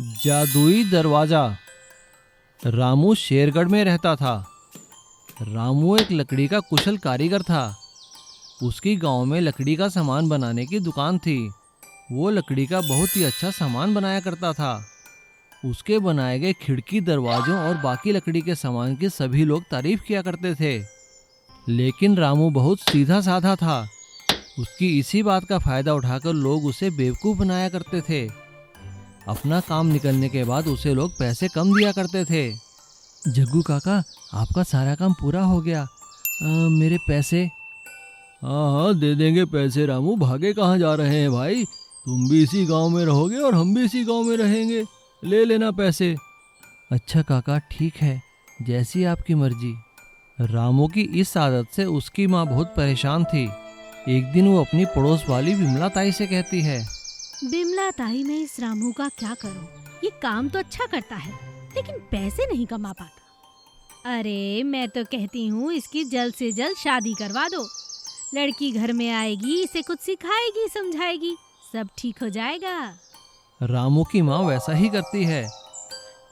जादुई दरवाजा। रामू शेरगढ़ में रहता था। रामू एक लकड़ी का कुशल कारीगर था। उसकी गांव में लकड़ी का सामान बनाने की दुकान थी। वो लकड़ी का बहुत ही अच्छा सामान बनाया करता था। उसके बनाए गए खिड़की, दरवाजों और बाकी लकड़ी के सामान की सभी लोग तारीफ किया करते थे। लेकिन रामू बहुत सीधा साधा था। उसकी इसी बात का फायदा उठाकर लोग उसे बेवकूफ़ बनाया करते थे। अपना काम निकलने के बाद उसे लोग पैसे कम दिया करते थे। जग्गू काका, आपका सारा काम पूरा हो गया। मेरे पैसे? हाँ हाँ, दे देंगे पैसे रामू। भागे कहाँ जा रहे हैं भाई? तुम भी इसी गांव में रहोगे और हम भी इसी गांव में रहेंगे। ले लेना पैसे। अच्छा काका, ठीक है, जैसी आपकी मर्जी। रामू की इस आदत से उसकी माँ बहुत परेशान थी। एक दिन वो अपनी पड़ोस वाली विमला ताई से कहती है, बिमला ताई, मैं इस रामू का क्या करूं? ये काम तो अच्छा करता है लेकिन पैसे नहीं कमा पाता। अरे मैं तो कहती हूँ इसकी जल्द से जल्द शादी करवा दो। लड़की घर में आएगी, इसे कुछ सिखाएगी, समझाएगी, सब ठीक हो जाएगा। रामू की माँ वैसा ही करती है।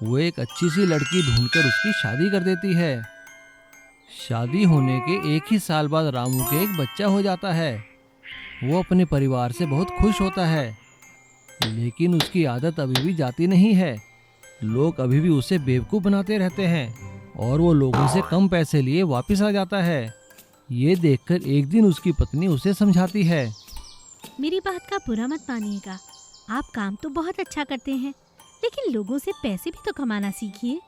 वो एक अच्छी सी लड़की ढूंढकर उसकी शादी कर देती है। शादी होने के एक ही साल बाद रामू के एक बच्चा हो जाता है। वो अपने परिवार से बहुत खुश होता है। लेकिन उसकी आदत अभी भी जाती नहीं है। लोग अभी भी उसे बेवकूफ़ बनाते रहते हैं और वो लोगों से कम पैसे लिए वापस आ जाता है। ये देखकर एक दिन उसकी पत्नी उसे समझाती है, मेरी बात का बुरा मत मानिएगा। आप काम तो बहुत अच्छा करते हैं लेकिन लोगों से पैसे भी तो कमाना सीखिए।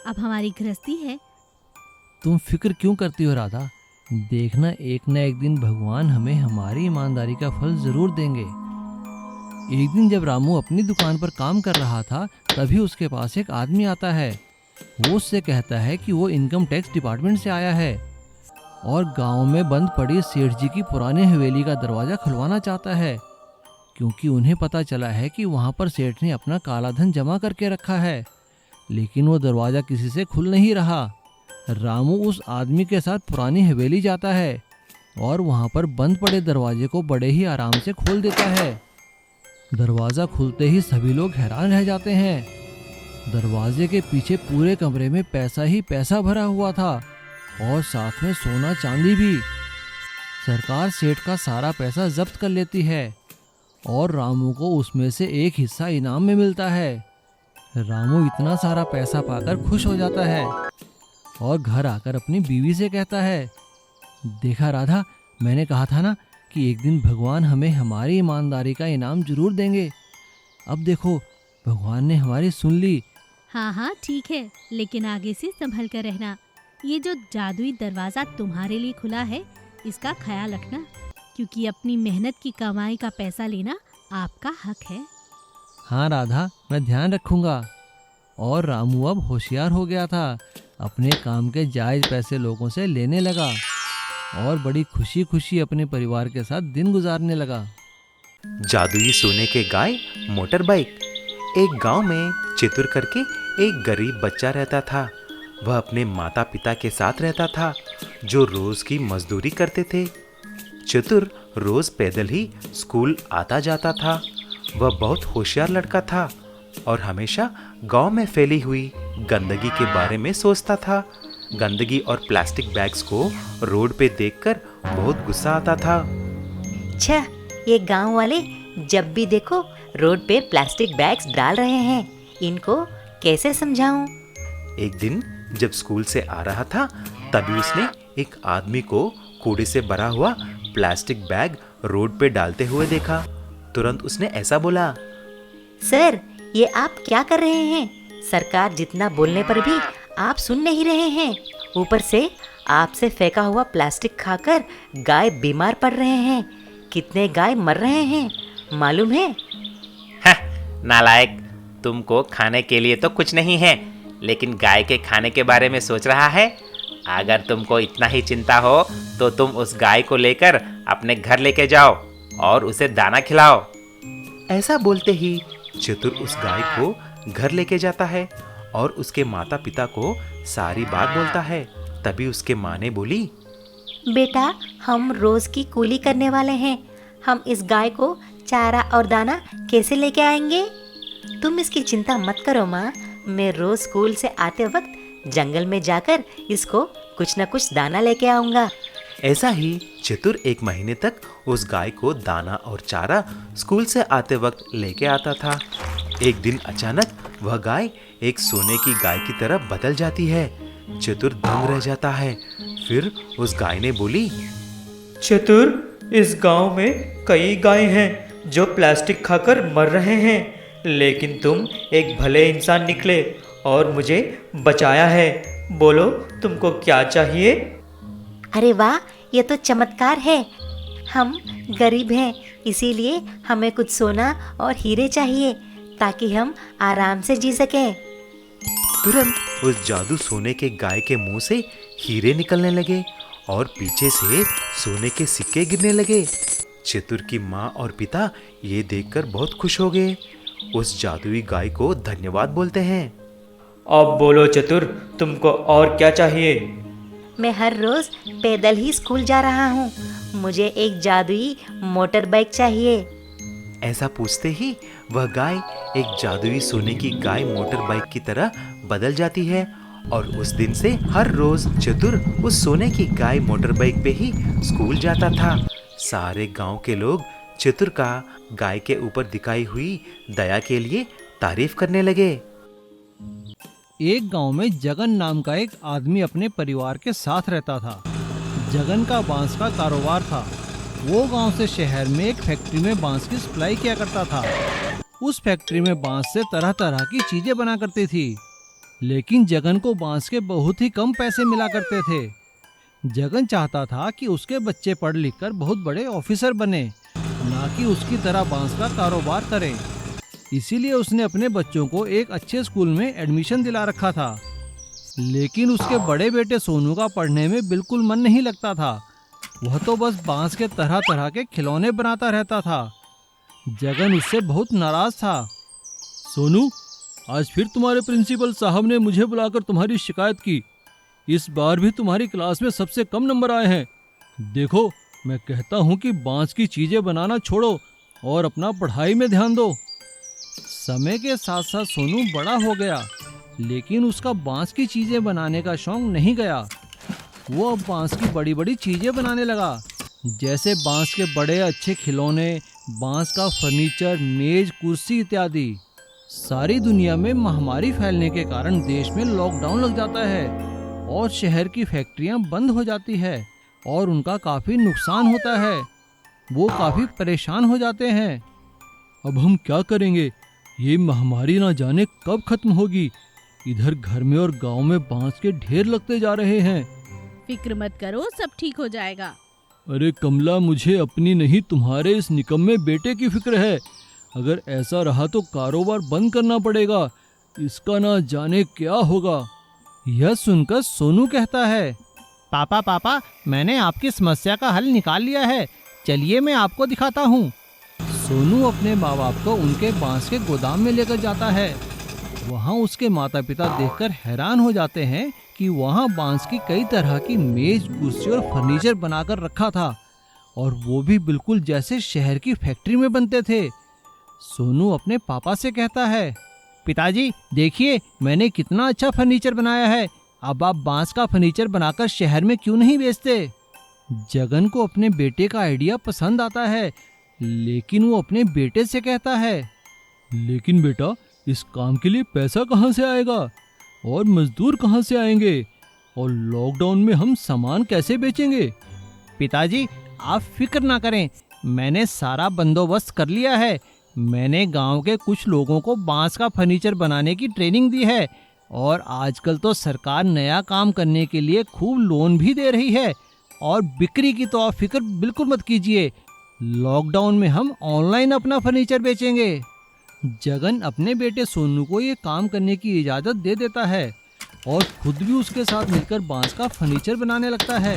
अब हमारी गृहस्थी है। तुम फिक्र क्यों करती हो राधा? देखना, एक न एक दिन भगवान हमें हमारी ईमानदारी का फल जरूर देंगे। एक दिन जब रामू अपनी दुकान पर काम कर रहा था, तभी उसके पास एक आदमी आता है। वो उससे कहता है कि वो इनकम टैक्स डिपार्टमेंट से आया है और गांव में बंद पड़ी सेठ जी की पुरानी हवेली का दरवाज़ा खुलवाना चाहता है, क्योंकि उन्हें पता चला है कि वहां पर सेठ ने अपना काला धन जमा करके रखा है। लेकिन वो दरवाज़ा किसी से खुल नहीं रहा। रामू उस आदमी के साथ पुरानी हवेली जाता है और वहां पर बंद पड़े दरवाजे को बड़े ही आराम से खोल देता है। दरवाज़ा खुलते ही सभी लोग हैरान रह जाते हैं। दरवाजे के पीछे पूरे कमरे में पैसा ही पैसा भरा हुआ था और साथ में सोना चांदी भी। सरकार सेठ का सारा पैसा जब्त कर लेती है और रामू को उसमें से एक हिस्सा इनाम में मिलता है। रामू इतना सारा पैसा पाकर खुश हो जाता है और घर आकर अपनी बीवी से कहता है, देखा राधा, मैंने कहा था ना कि एक दिन भगवान हमें हमारी ईमानदारी का इनाम जरूर देंगे। अब देखो, भगवान ने हमारी सुन ली। हाँ हाँ ठीक है, लेकिन आगे से संभल कर रहना। ये जो जादुई दरवाजा तुम्हारे लिए खुला है, इसका ख्याल रखना, क्योंकि अपनी मेहनत की कमाई का पैसा लेना आपका हक है। हाँ राधा, मैं ध्यान रखूंगा। और रामू अब होशियार हो गया था। अपने काम के जायज पैसे लोगों से लेने लगा और बड़ी खुशी खुशी अपने परिवार के साथ दिन गुजारने लगा। जादुई सोने के गाय, मोटर बाइक। एक गांव में चितुर करके एक गरीब बच्चा रहता था। वह अपने माता पिता के साथ रहता था, जो रोज की मजदूरी करते थे। चतुर रोज पैदल ही स्कूल आता जाता था। वह बहुत होशियार लड़का था और हमेशा गांव में फैली हुई गंदगी के बारे में सोचता था। गंदगी और प्लास्टिक बैग्स को रोड पे देखकर बहुत गुस्सा आता था। छह, ये गांव वाले जब भी देखो रोड पे प्लास्टिक बैग्स डाल रहे हैं, इनको कैसे समझाऊं? एक दिन जब स्कूल से आ रहा था, तभी उसने एक आदमी को कूड़े से भरा हुआ प्लास्टिक बैग रोड पे डालते हुए देखा। तुरंत उसने ऐसा बोला, सर, ये आप क्या कर रहे हैं? सरकार जितना बोलने पर भी आप सुन नहीं रहे हैं। ऊपर से आपसे फेंका हुआ प्लास्टिक खाकर गाय बीमार पड़ रहे हैं। कितने गाय मर रहे हैं मालूम है? नालायक, तुमको खाने के लिए तो कुछ नहीं है, लेकिन गाय के खाने के बारे में सोच रहा है। अगर तुमको इतना ही चिंता हो तो तुम उस गाय को लेकर अपने घर लेके जाओ और उसे दाना खिलाओ। ऐसा बोलते ही चतुर उस गाय को घर लेके जाता है और उसके माता पिता को सारी बात बोलता है। तभी उसके माँ ने बोली, बेटा, हम रोज की कूली करने वाले हैं। हम इस गाय को चारा और दाना कैसे लेके आएंगे? तुम इसकी चिंता मत करो माँ। मैं रोज स्कूल से आते वक्त जंगल में जाकर इसको कुछ न कुछ दाना लेके आऊंगा। ऐसा ही चतुर 1 महीने तक उस गाय को दाना और चारा स्कूल से आते वक्त लेके आता था। एक दिन अचानक वह गाय एक सोने की गाय की तरह बदल जाती है। चतुर दंग रह जाता है। फिर उस गाय ने बोली, चतुर, इस गांव में कई गाय हैं जो प्लास्टिक खाकर मर रहे हैं, लेकिन तुम एक भले इंसान निकले और मुझे बचाया है। बोलो, तुमको क्या चाहिए? अरे वाह, ये तो चमत्कार है। हम गरीब हैं, इसीलिए हमें कुछ सोना और हीरे चाहिए ताकि हम आराम से जी सकें। तुरंत उस जादू सोने के गाय के मुंह से हीरे निकलने लगे और पीछे से सोने के सिक्के गिरने लगे। चतुर की माँ और पिता ये देखकर बहुत खुश हो गए। उस जादुई गाय को धन्यवाद बोलते हैं। अब बोलो चतुर, तुमको और क्या चाहिए? मैं हर रोज पैदल ही स्कूल जा रहा हूँ। मुझे एक जादुई मोटर बाइक चाहिए। ऐसा पूछते ही वह गाय एक जादुई सोने की गाय मोटर बाइक की तरह बदल जाती है और उस दिन से हर रोज चतुर उस सोने की गाय मोटर बाइक पे ही स्कूल जाता था। सारे गांव के लोग चतुर का गाय के ऊपर दिखाई हुई दया के लिए तारीफ करने लगे। एक गांव में जगन नाम का एक आदमी अपने परिवार के साथ रहता था। जगन का बांस का कारोबार था। वो गांव से शहर में एक फैक्ट्री में बांस की सप्लाई किया करता था। उस फैक्ट्री में बांस से तरह तरह की चीजें बना करती थी, लेकिन जगन को बांस के बहुत ही कम पैसे मिला करते थे। जगन चाहता था कि उसके बच्चे पढ़ लिख कर बहुत बड़े ऑफिसर बने, ना कि उसकी तरह बांस का कारोबार करें। इसीलिए उसने अपने बच्चों को एक अच्छे स्कूल में एडमिशन दिला रखा था। लेकिन उसके बड़े बेटे सोनू का पढ़ने में बिल्कुल मन नहीं लगता था। वह तो बस बांस के तरह तरह के खिलौने बनाता रहता था। जगन उससे बहुत नाराज था। सोनू, आज फिर तुम्हारे प्रिंसिपल साहब ने मुझे बुलाकर तुम्हारी शिकायत की। इस बार भी तुम्हारी क्लास में सबसे कम नंबर आए हैं। देखो, मैं कहता हूँ कि बांस की चीजें बनाना छोड़ो और अपना पढ़ाई में ध्यान दो। समय के साथ साथ सोनू बड़ा हो गया, लेकिन उसका बांस की चीजें बनाने का शौक नहीं गया। वो अब बांस की बड़ी बड़ी चीजें बनाने लगा, जैसे बांस के बड़े अच्छे खिलौने, बांस का फर्नीचर, मेज, कुर्सी इत्यादि। सारी दुनिया में महामारी फैलने के कारण देश में लॉकडाउन लग जाता है और शहर की फैक्ट्रियां बंद हो जाती है और उनका काफी नुकसान होता है। वो काफी परेशान हो जाते हैं। अब हम क्या करेंगे? ये महामारी ना जाने कब खत्म होगी। इधर घर में और गांव में बांस के ढेर लगते जा रहे हैं। फिक्र मत करो, सब ठीक हो जाएगा। अरे कमला, मुझे अपनी नहीं तुम्हारे इस निकम्मे बेटे की फिक्र है। अगर ऐसा रहा तो कारोबार बंद करना पड़ेगा। इसका ना जाने क्या होगा। यह सुनकर सोनू कहता है, पापा पापा, मैंने आपकी समस्या का हल निकाल लिया है। चलिए मैं आपको दिखाता हूँ। सोनू अपने माँ बाप को उनके बांस के गोदाम में लेकर जाता है। वहाँ उसके माता पिता देखकर हैरान हो जाते हैं कि वहाँ बांस की कई तरह की मेज, कुर्सी और फर्नीचर बनाकर रखा था, और वो भी बिल्कुल जैसे शहर की फैक्ट्री में बनते थे। सोनू अपने पापा से कहता है, पिताजी देखिए, मैंने कितना अच्छा फर्नीचर बनाया है। अब आप बांस का फर्नीचर बनाकर शहर में क्यों नहीं बेचते? जगन को अपने बेटे का आइडिया पसंद आता है, लेकिन वो अपने बेटे से कहता है, लेकिन बेटा, इस काम के लिए पैसा कहाँ से आएगा और मजदूर कहाँ से आएंगे, और लॉकडाउन में हम सामान कैसे बेचेंगे? पिताजी आप फिक्र ना करें, मैंने सारा बंदोबस्त कर लिया है। मैंने गांव के कुछ लोगों को बांस का फर्नीचर बनाने की ट्रेनिंग दी है, और आजकल तो सरकार नया काम करने के लिए खूब लोन भी दे रही है। और बिक्री की तो आप फिक्र बिल्कुल मत कीजिए। लॉकडाउन में हम ऑनलाइन अपना फर्नीचर बेचेंगे। जगन अपने बेटे सोनू को ये काम करने की इजाज़त दे देता है और खुद भी उसके साथ मिलकर बांस का फर्नीचर बनाने लगता है।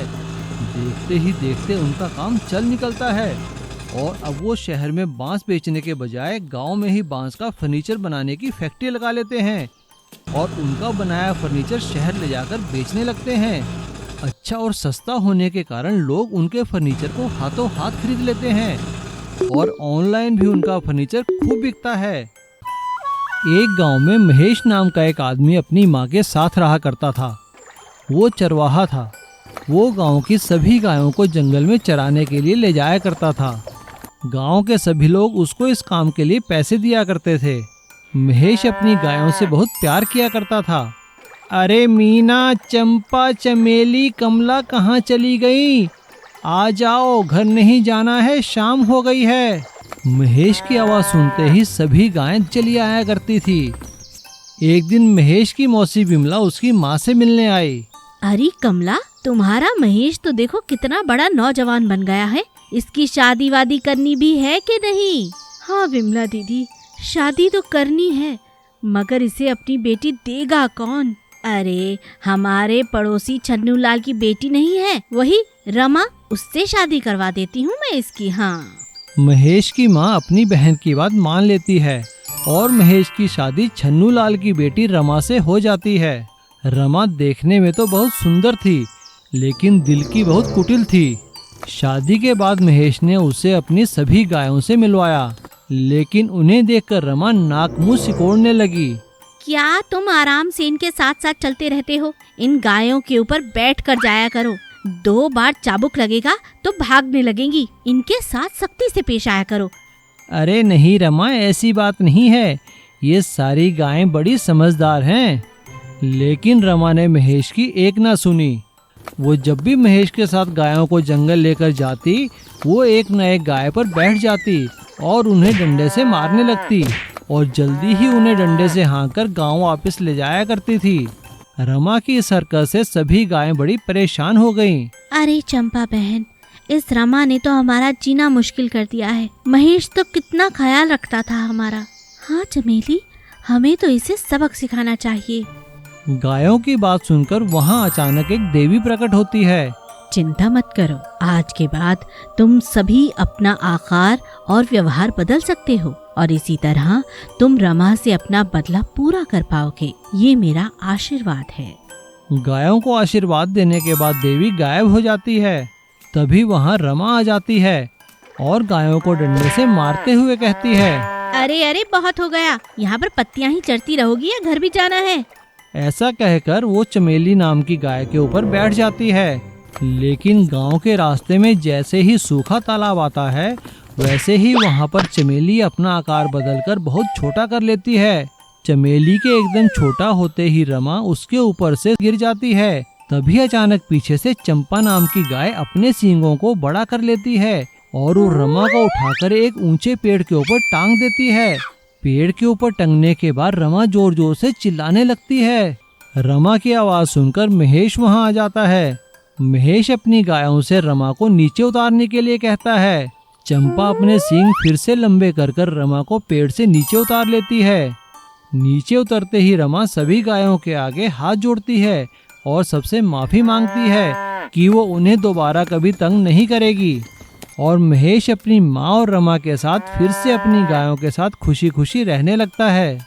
देखते ही देखते उनका काम चल निकलता है, और अब वो शहर में बांस बेचने के बजाय गांव में ही बांस का फर्नीचर बनाने की फैक्ट्री लगा लेते हैं और उनका बनाया फर्नीचर शहर ले जाकर बेचने लगते हैं। अच्छा और सस्ता होने के कारण लोग उनके फर्नीचर को हाथों हाथ खरीद लेते हैं, और ऑनलाइन भी उनका फर्नीचर खूब बिकता है। एक गांव में महेश नाम का एक आदमी अपनी माँ के साथ रहा करता था। वो चरवाहा था। वो गांव की सभी गायों को जंगल में चराने के लिए ले जाया करता था। गांव के सभी लोग उसको इस काम के लिए पैसे दिया करते थे। महेश अपनी गायों से बहुत प्यार किया करता था। अरे मीना, चंपा, चमेली, कमला कहाँ चली गई? आ जाओ, घर नहीं जाना है, शाम हो गई है। महेश की आवाज़ सुनते ही सभी गायें चली आया करती थी। एक दिन महेश की मौसी बिमला उसकी माँ से मिलने आई। अरे कमला, तुम्हारा महेश तो देखो कितना बड़ा नौजवान बन गया है। इसकी शादी वादी करनी भी है कि नहीं? हाँ विमला दीदी, शादी तो करनी है, मगर इसे अपनी बेटी देगा कौन? अरे हमारे पड़ोसी छन्नू लाल की बेटी नहीं है, वही रमा, उससे शादी करवा देती हूँ मैं इसकी। हाँ। महेश की माँ अपनी बहन की बात मान लेती है और महेश की शादी छन्नू लाल की बेटी रमा से हो जाती है। रमा देखने में तो बहुत सुंदर थी, लेकिन दिल की बहुत कुटिल थी। शादी के बाद महेश ने उसे अपनी सभी गायों से मिलवाया, लेकिन उन्हें देखकर रमा नाक मुंह सिकोड़ने लगी। क्या तुम आराम से इनके साथ साथ चलते रहते हो? इन गायों के ऊपर बैठ कर जाया करो। 2 बार चाबुक लगेगा तो भागने लगेंगी। इनके साथ सख्ती से पेश आया करो। अरे नहीं रमा, ऐसी बात नहीं है। ये सारी गायें बड़ी समझदार हैं। लेकिन रमा ने महेश की एक ना सुनी। वो जब भी महेश के साथ गायों को जंगल लेकर जाती, वो एक न एक गाय पर बैठ जाती और उन्हें डंडे से मारने लगती और जल्दी ही उन्हें डंडे से हाँककर गांव वापस ले जाया करती थी। रमा की इस हरकत से सभी गायें बड़ी परेशान हो गईं। अरे चंपा बहन, इस रमा ने तो हमारा जीना मुश्किल कर दिया है। महेश तो कितना ख्याल रखता था हमारा। हाँ चमेली, हमें तो इसे सबक सिखाना चाहिए। गायों की बात सुनकर वहाँ अचानक एक देवी प्रकट होती है। चिंता मत करो, आज के बाद तुम सभी अपना आकार और व्यवहार बदल सकते हो और इसी तरह तुम रमा से अपना बदला पूरा कर पाओगे। ये मेरा आशीर्वाद है। गायों को आशीर्वाद देने के बाद देवी गायब हो जाती है। तभी वहाँ रमा आ जाती है और गायों को डंडे से मारते हुए कहती है, अरे अरे बहुत हो गया, यहाँ पर पत्तियां ही चढ़ती रहोगी या घर भी जाना है? ऐसा कहकर वो चमेली नाम की गाय के ऊपर बैठ जाती है। लेकिन गांव के रास्ते में जैसे ही सूखा तालाब आता है, वैसे ही वहां पर चमेली अपना आकार बदलकर बहुत छोटा कर लेती है। चमेली के एकदम छोटा होते ही रमा उसके ऊपर से गिर जाती है। तभी अचानक पीछे से चंपा नाम की गाय अपने सींगों को बड़ा कर लेती है और वो रमा को उठाकर एक ऊंचे पेड़ के ऊपर टांग देती है। पेड़ के ऊपर टंगने के बाद रमा जोर जोर से चिल्लाने लगती है। रमा की आवाज सुनकर महेश वहां आ जाता है। महेश अपनी गायों से रमा को नीचे उतारने के लिए कहता है। चंपा अपने सींग फिर से लंबे कर कर रमा को पेड़ से नीचे उतार लेती है। नीचे उतरते ही रमा सभी गायों के आगे हाथ जोड़ती है और सबसे माफी मांगती है कि वो उन्हें दोबारा कभी तंग नहीं करेगी। और महेश अपनी माँ और रमा के साथ फिर से अपनी गायों के साथ खुशी खुशी रहने लगता है।